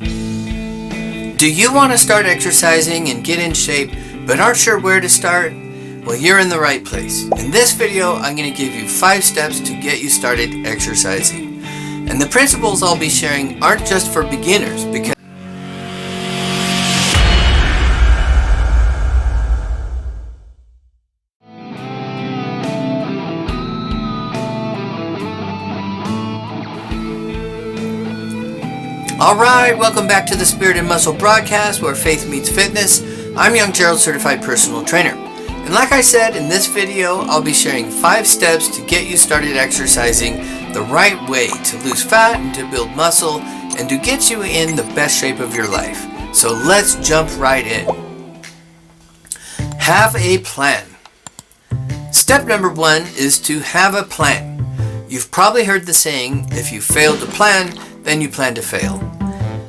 Do you want to start exercising and get in shape, but aren't sure where to start? Well, you're in the right place. In this video, I'm going to give you 5 steps to get you started exercising. And the principles I'll be sharing aren't just for beginners, because Alright, welcome back to the Spirit and Muscle broadcast where faith meets fitness. I'm Young Gerald, certified personal trainer. And like I said, in this video, I'll be sharing 5 steps to get you started exercising the right way to lose fat and to build muscle and to get you in the best shape of your life. So let's jump right in. Have a plan. Step number 1 is to have a plan. You've probably heard the saying, if you fail to plan, then you plan to fail.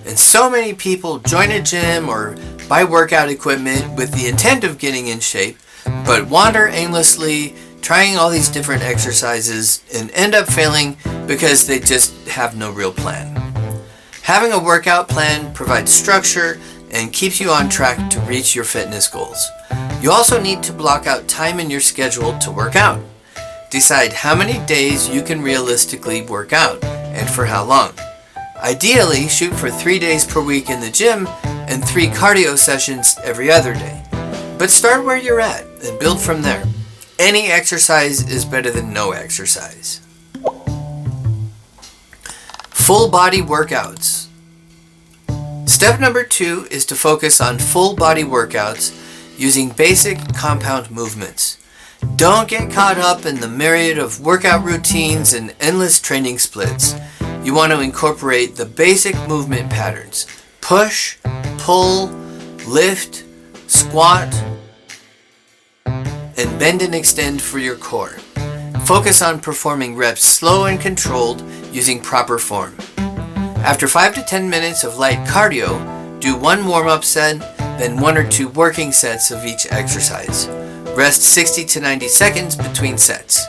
And so many people join a gym or buy workout equipment with the intent of getting in shape, but wander aimlessly, trying all these different exercises and end up failing because they just have no real plan. Having a workout plan provides structure and keeps you on track to reach your fitness goals. You also need to block out time in your schedule to work out. Decide how many days you can realistically work out and for how long. Ideally, shoot for 3 days per week in the gym and 3 cardio sessions every other day. But start where you're at and build from there. Any exercise is better than no exercise. Full body workouts. Step number 2 is to focus on full body workouts using basic compound movements. Don't get caught up in the myriad of workout routines and endless training splits. You want to incorporate the basic movement patterns: push, pull, lift, squat, and bend and extend for your core. Focus on performing reps slow and controlled using proper form. After 5 to 10 minutes of light cardio, do 1 warm-up set, then 1 or 2 working sets of each exercise. Rest 60 to 90 seconds between sets.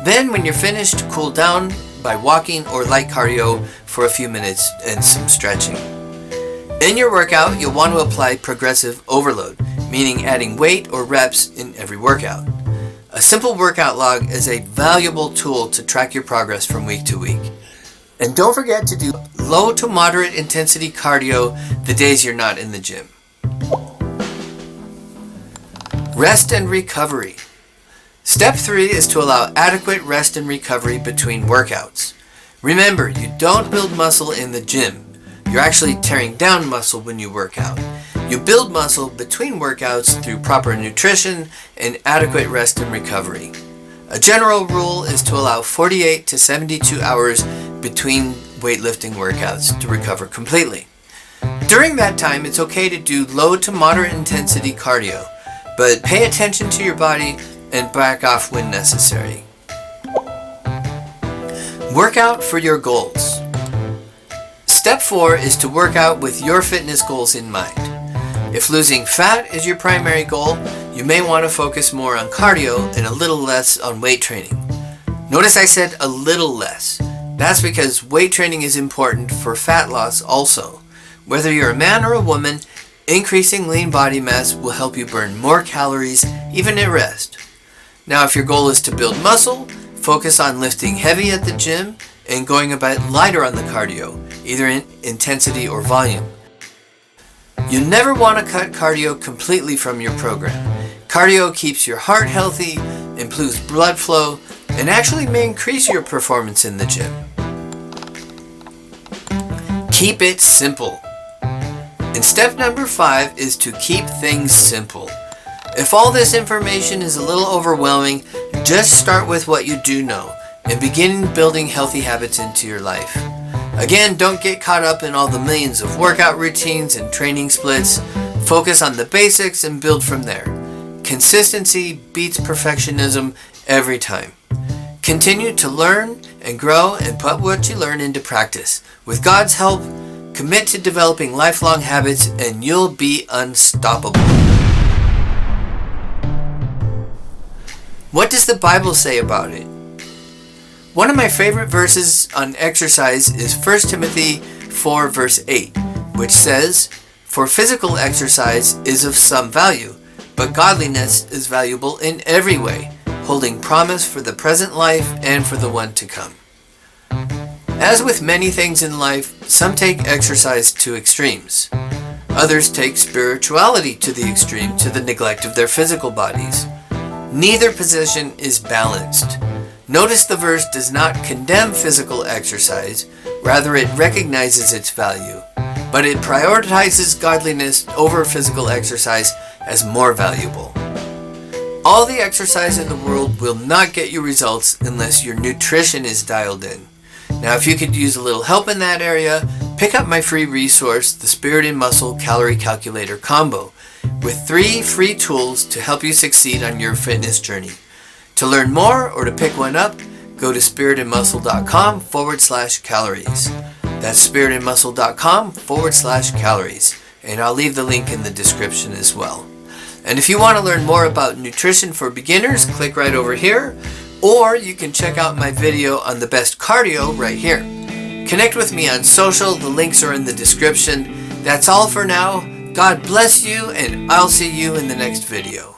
Then when you're finished, cool down by walking or light cardio for a few minutes and some stretching. In your workout, you'll want to apply progressive overload, meaning adding weight or reps in every workout. A simple workout log is a valuable tool to track your progress from week to week. And don't forget to do low to moderate intensity cardio the days you're not in the gym. Rest and recovery. Step 3 is to allow adequate rest and recovery between workouts. Remember, you don't build muscle in the gym. You're actually tearing down muscle when you work out. You build muscle between workouts through proper nutrition and adequate rest and recovery. A general rule is to allow 48 to 72 hours between weightlifting workouts to recover completely. During that time, it's okay to do low to moderate intensity cardio, but pay attention to your body and back off when necessary. Work out for your goals. Step 4 is to work out with your fitness goals in mind. If losing fat is your primary goal, you may want to focus more on cardio and a little less on weight training. Notice I said a little less. That's because weight training is important for fat loss also. Whether you're a man or a woman, increasing lean body mass will help you burn more calories even at rest. Now, if your goal is to build muscle, focus on lifting heavy at the gym and going a bit lighter on the cardio, either in intensity or volume. You never want to cut cardio completely from your program. Cardio keeps your heart healthy, improves blood flow, and actually may increase your performance in the gym. Keep it simple. And step number 5 is to keep things simple. If all this information is a little overwhelming, just start with what you do know and begin building healthy habits into your life. Again, don't get caught up in all the millions of workout routines and training splits. Focus on the basics and build from there. Consistency beats perfectionism every time. Continue to learn and grow and put what you learn into practice. With God's help, commit to developing lifelong habits and you'll be unstoppable. What does the Bible say about it? One of my favorite verses on exercise is 1 Timothy 4 verse 8. which says, "For physical exercise is of some value, but godliness is valuable in every way, holding promise for the present life and for the one to come." As with many things in life, some take exercise to extremes. Others take spirituality to the extreme, to the neglect of their physical bodies. Neither position is balanced. Notice the verse does not condemn physical exercise, rather it recognizes its value, but it prioritizes godliness over physical exercise as more valuable. All the exercise in the world will not get you results unless your nutrition is dialed in. Now, if you could use a little help in that area, pick up my free resource, the Spirit and Muscle Calorie Calculator Combo, with 3 free tools to help you succeed on your fitness journey. To learn more or to pick one up, go to spiritandmuscle.com/calories. That's spiritandmuscle.com/calories. And I'll leave the link in the description as well. And if you want to learn more about nutrition for beginners, click right over here. Or you can check out my video on the best cardio right here. Connect with me on social, the links are in the description. That's all for now. God bless you, and I'll see you in the next video.